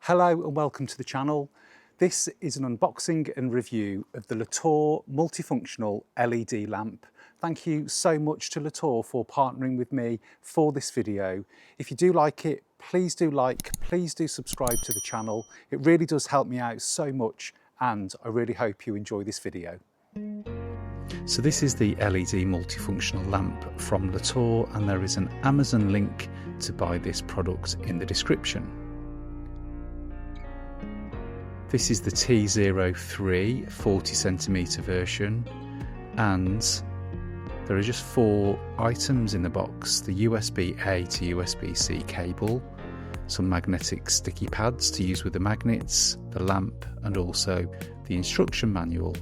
Hello and welcome to the channel. This is an unboxing and review of the LETOUR Multifunctional LED Lamp. Thank you so much to LETOUR for partnering with me for this video. If you do like it, please do subscribe to the channel. It really does help me out so much and I really hope you enjoy this video. So this is the LED multifunctional lamp from LETOUR and there is an Amazon link to buy this product in the description. This is the T03 40cm version and there are just 4 items in the box: the USB-A to USB-C cable, some magnetic sticky pads to use with the magnets, the lamp and also the instruction manual.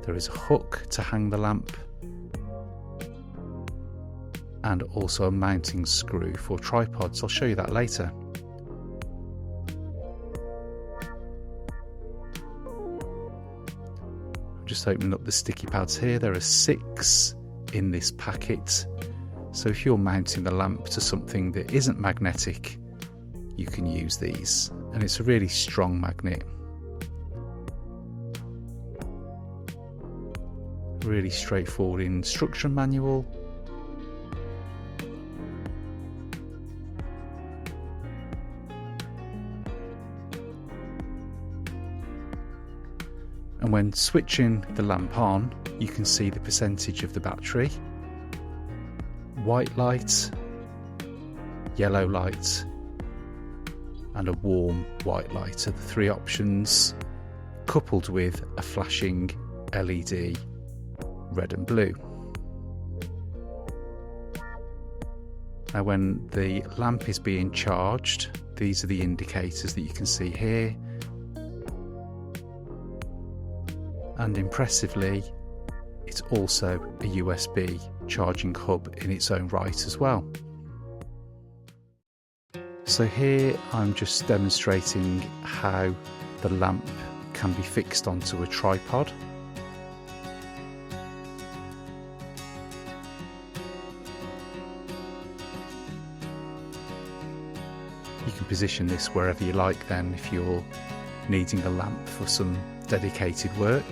There is a hook to hang the lamp and also a mounting screw for tripods. I'll show you that later. Just opening up the sticky pads here. There are 6 in this packet, so if you're mounting the lamp to something that isn't magnetic, you can use these, and it's a really strong magnet. Really straightforward instruction manual. And when switching the lamp on, you can see the percentage of the battery. White light, yellow light, and a warm white light are the 3 options, coupled with a flashing LED red and blue. Now when the lamp is being charged, these are the indicators that you can see here. And impressively, it's also a USB charging hub in its own right as well. So here I'm just demonstrating how the lamp can be fixed onto a tripod. You can position this wherever you like then if you're needing a lamp for some dedicated work.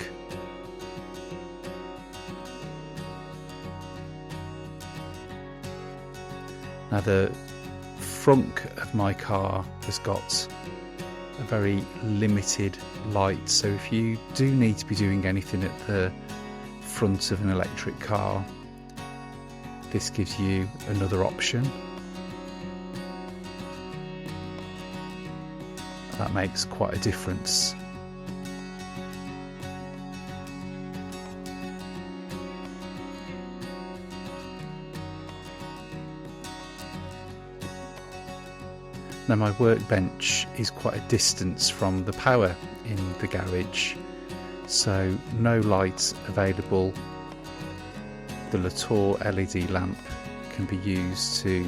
Now the front of my car has got a very limited light, so if you do need to be doing anything at the front of an electric car, this gives you another option. That makes quite a difference. Now my workbench is quite a distance from the power in the garage, so no light available. The LETOUR LED lamp can be used to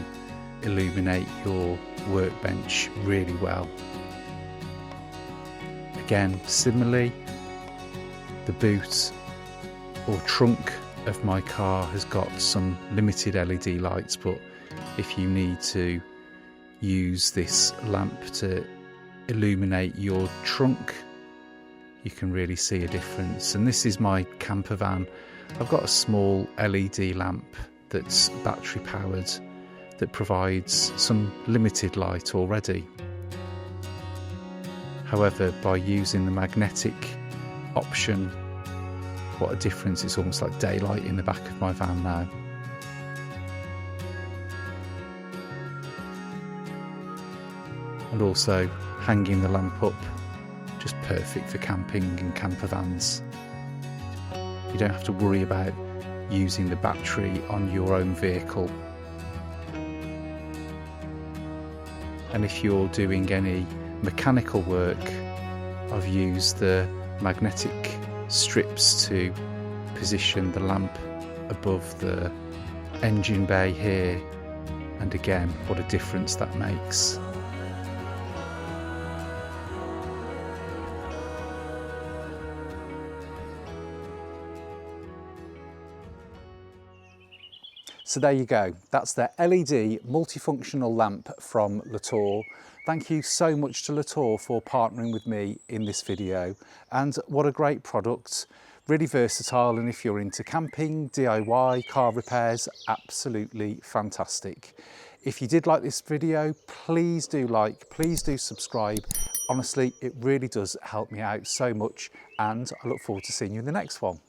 illuminate your workbench really well. Again, similarly, the boot or trunk of my car has got some limited LED lights, but if you need to use this lamp to illuminate your trunk, you can really see a difference. And this is my camper van. I've got a small LED lamp that's battery powered that provides some limited light already. However, by using the magnetic option, what a difference. It's almost like daylight in the back of my van now. And also hanging the lamp up, just perfect for camping and camper vans. You don't have to worry about using the battery on your own vehicle. And if you're doing any mechanical work, I've used the magnetic strips to position the lamp above the engine bay here, and again, what a difference that makes. So there you go, that's the LED multifunctional lamp from LETOUR. Thank you so much to LETOUR for partnering with me in this video, and what a great product. Really versatile, and if you're into camping, DIY, car repairs, absolutely fantastic. If you did like this video, please do like, please do subscribe. Honestly, it really does help me out so much, and I look forward to seeing you in the next one.